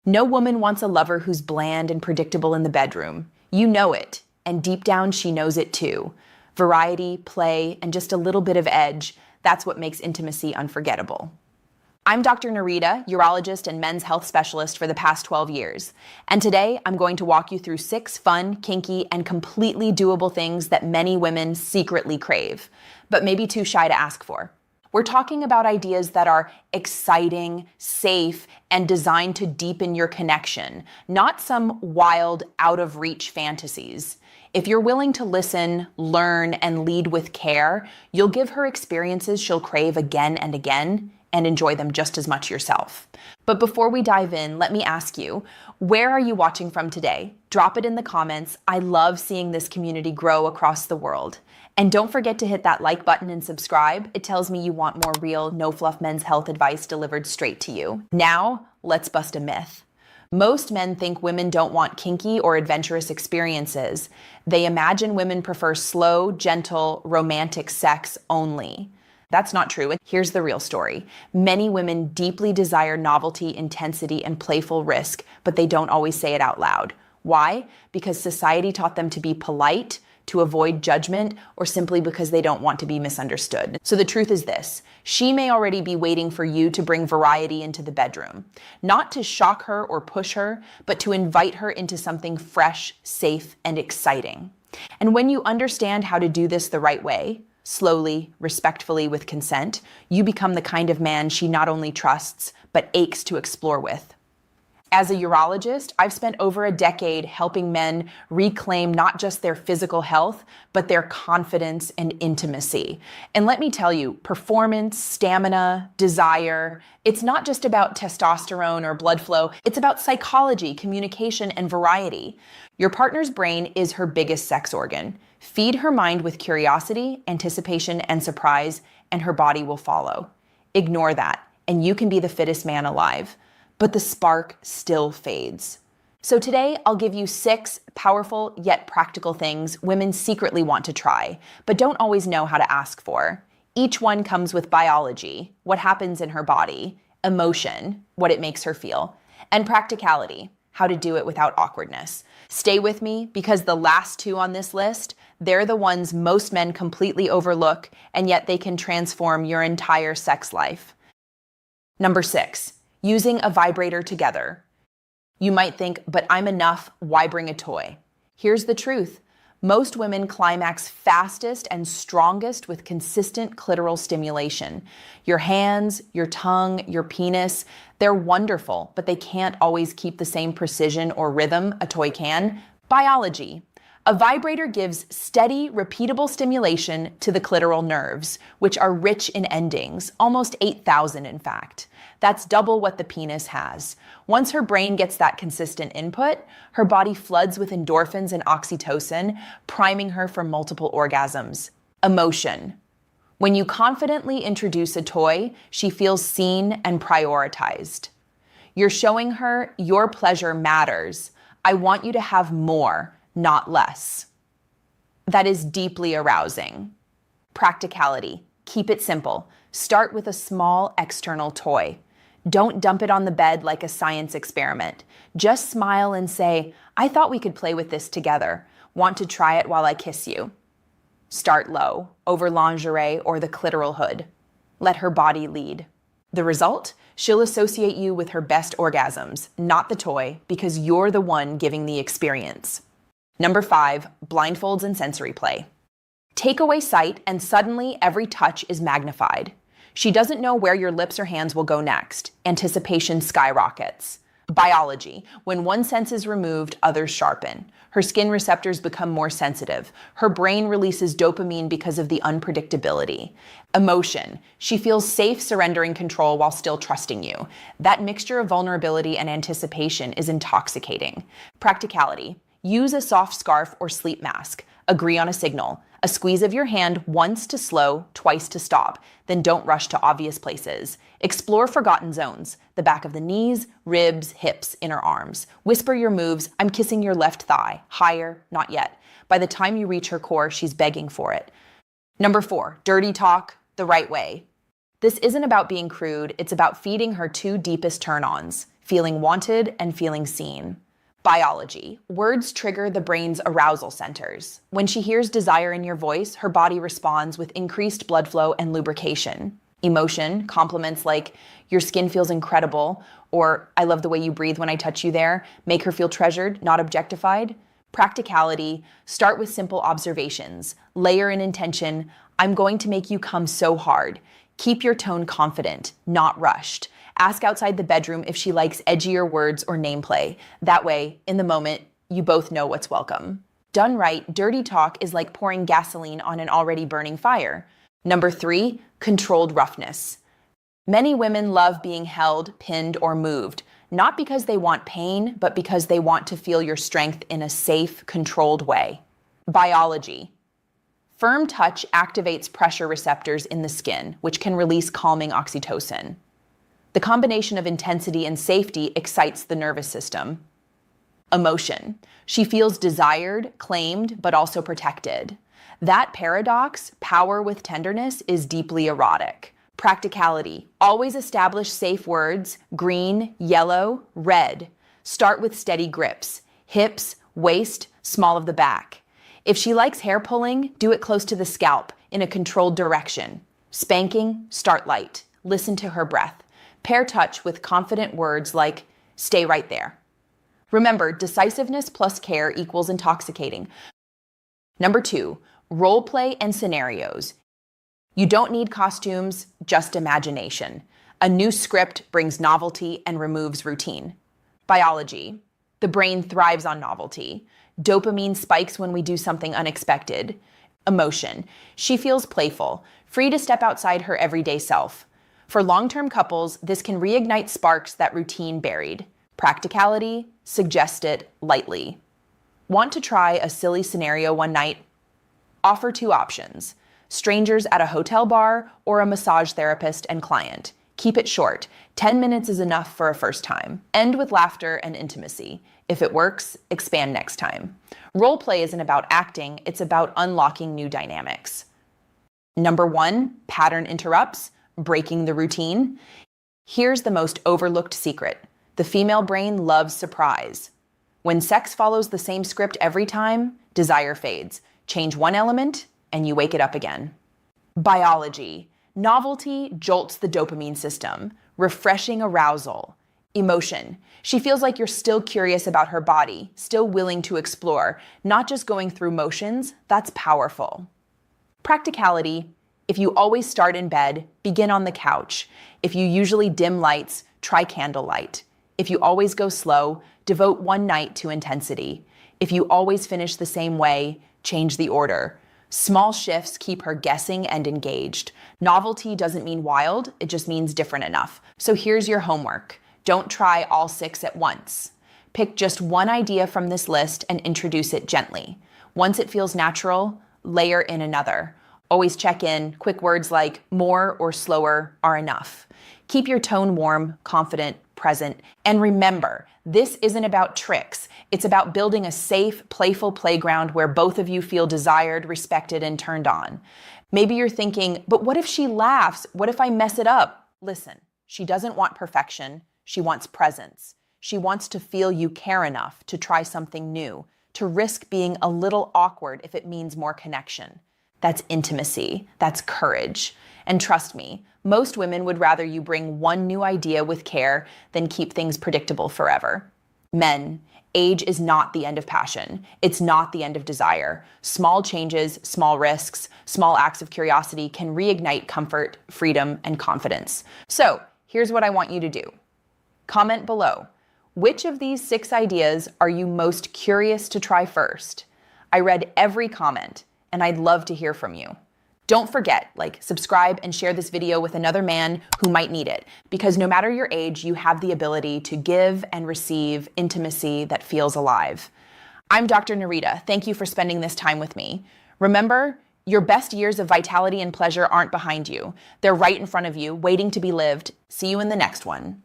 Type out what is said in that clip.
No woman wants a lover who's bland and predictable in the bedroom. You know it, and deep down she knows it too. Variety, play, and just a little bit of edge, that's what makes intimacy unforgettable. I'm Dr. Nerita, urologist and men's health specialist for the past 12 years. And today I'm going to walk you through 6 fun, kinky, and completely doable things that many women secretly crave, but may be too shy to ask for. We're talking about ideas that are exciting, safe, and designed to deepen your connection, not some wild, out-of-reach fantasies. If you're willing to listen, learn, and lead with care, you'll give her experiences she'll crave again and again, and enjoy them just as much yourself. But before we dive in, let me ask you, where are you watching from today? Drop it in the comments. I love seeing this community grow across the world. And don't forget to hit that like button and subscribe. It tells me you want more real, no-fluff men's health advice delivered straight to you. Now, let's bust a myth. Most men think women don't want kinky or adventurous experiences. They imagine women prefer slow, gentle, romantic sex only. That's not true. And here's the real story. Many women deeply desire novelty, intensity, and playful risk, but they don't always say it out loud. Why? Because society taught them to be polite, to avoid judgment, or simply because they don't want to be misunderstood. So the truth is this: she may already be waiting for you to bring variety into the bedroom. Not to shock her or push her, but to invite her into something fresh, safe, and exciting. And when you understand how to do this the right way, slowly, respectfully, with consent, you become the kind of man she not only trusts, but aches to explore with. As a urologist, I've spent over a decade helping men reclaim not just their physical health, but their confidence and intimacy. And let me tell you, performance, stamina, desire, it's not just about testosterone or blood flow, it's about psychology, communication, and variety. Your partner's brain is her biggest sex organ. Feed her mind with curiosity, anticipation, and surprise, and her body will follow. Ignore that, and you can be the fittest man alive. But the spark still fades. So today, I'll give you 6 powerful yet practical things women secretly want to try, but don't always know how to ask for. Each one comes with biology, what happens in her body, emotion, what it makes her feel, and practicality, how to do it without awkwardness. Stay with me, because the last 2 on this list, they're the ones most men completely overlook, and yet they can transform your entire sex life. Number 6. Using a vibrator together. You might think, but I'm enough, why bring a toy? Here's the truth. Most women climax fastest and strongest with consistent clitoral stimulation. Your hands, your tongue, your penis, they're wonderful, but they can't always keep the same precision or rhythm a toy can. Biology. A vibrator gives steady, repeatable stimulation to the clitoral nerves, which are rich in endings, almost 8,000 in fact. That's double what the penis has. Once her brain gets that consistent input, her body floods with endorphins and oxytocin, priming her for multiple orgasms. Emotion. When you confidently introduce a toy, she feels seen and prioritized. You're showing her your pleasure matters. I want you to have more, not less. That is deeply arousing. Practicality. Keep it simple. Start with a small external toy. Don't dump it on the bed like a science experiment. Just smile and say, I thought we could play with this together. Want to try it while I kiss you? Start low, over lingerie or the clitoral hood. Let her body lead. The result? She'll associate you with her best orgasms, not the toy, because you're the one giving the experience. Number 5, blindfolds and sensory play. Take away sight and suddenly every touch is magnified. She doesn't know where your lips or hands will go next. Anticipation skyrockets. Biology. When one sense is removed, others sharpen. Her skin receptors become more sensitive. Her brain releases dopamine because of the unpredictability. Emotion. She feels safe surrendering control while still trusting you. That mixture of vulnerability and anticipation is intoxicating. Practicality. Use a soft scarf or sleep mask. Agree on a signal. A squeeze of your hand once to slow, twice to stop. Then don't rush to obvious places. Explore forgotten zones. The back of the knees, ribs, hips, inner arms. Whisper your moves. I'm kissing your left thigh. Higher, not yet. By the time you reach her core, she's begging for it. Number 4, dirty talk the right way. This isn't about being crude, it's about feeding her two deepest turn-ons, feeling wanted and feeling seen. Biology. Words trigger the brain's arousal centers. When she hears desire in your voice, her body responds with increased blood flow and lubrication. Emotion. Compliments like, your skin feels incredible, or I love the way you breathe when I touch you there, make her feel treasured, not objectified. Practicality. Start with simple observations. Layer in intention. I'm going to make you come so hard. Keep your tone confident, not rushed. Ask outside the bedroom if she likes edgier words or nameplay. That way, in the moment, you both know what's welcome. Done right, dirty talk is like pouring gasoline on an already burning fire. Number 3, controlled roughness. Many women love being held, pinned, or moved, not because they want pain, but because they want to feel your strength in a safe, controlled way. Biology. Firm touch activates pressure receptors in the skin, which can release calming oxytocin. The combination of intensity and safety excites the nervous system. Emotion. She feels desired, claimed, but also protected. That paradox, power with tenderness, is deeply erotic. Practicality. Always establish safe words, green, yellow, red. Start with steady grips. Hips, waist, small of the back. If she likes hair pulling, do it close to the scalp, in a controlled direction. Spanking, start light. Listen to her breath. Pair touch with confident words like, stay right there. Remember, decisiveness plus care equals intoxicating. Number 2, role play and scenarios. You don't need costumes, just imagination. A new script brings novelty and removes routine. Biology. The brain thrives on novelty. Dopamine spikes when we do something unexpected. Emotion. She feels playful, free to step outside her everyday self. For long-term couples, this can reignite sparks that routine buried. Practicality, suggest it lightly. Want to try a silly scenario one night? Offer 2 options: strangers at a hotel bar or a massage therapist and client. Keep it short. 10 minutes is enough for a first time. End with laughter and intimacy. If it works, expand next time. Role play isn't about acting, it's about unlocking new dynamics. Number 1, pattern interrupts. Breaking the routine. Here's the most overlooked secret. The female brain loves surprise. When sex follows the same script every time, desire fades. Change one element, and you wake it up again. Biology. Novelty jolts the dopamine system, refreshing arousal. Emotion. She feels like you're still curious about her body, still willing to explore, not just going through motions. That's powerful. Practicality. If you always start in bed, begin on the couch. If you usually dim lights, try candlelight. If you always go slow, devote one night to intensity. If you always finish the same way, change the order. Small shifts keep her guessing and engaged. Novelty doesn't mean wild, it just means different enough. So here's your homework. Don't try all 6 at once. Pick just one idea from this list and introduce it gently. Once it feels natural, layer in another. Always check in. Quick words like more or slower are enough. Keep your tone warm, confident, present, and remember, this isn't about tricks. It's about building a safe, playful playground where both of you feel desired, respected, and turned on. Maybe you're thinking, but what if she laughs? What if I mess it up? Listen, she doesn't want perfection. She wants presence. She wants to feel you care enough to try something new, to risk being a little awkward if it means more connection. That's intimacy. That's courage. And trust me, most women would rather you bring one new idea with care than keep things predictable forever. Men, age is not the end of passion. It's not the end of desire. Small changes, small risks, small acts of curiosity can reignite comfort, freedom, and confidence. So here's what I want you to do. Comment below. Which of these 6 ideas are you most curious to try first? I read every comment, and I'd love to hear from you. Don't forget, subscribe and share this video with another man who might need it, because no matter your age, you have the ability to give and receive intimacy that feels alive. I'm Dr. Nerita. Thank you for spending this time with me. Remember, your best years of vitality and pleasure aren't behind you. They're right in front of you, waiting to be lived. See you in the next one.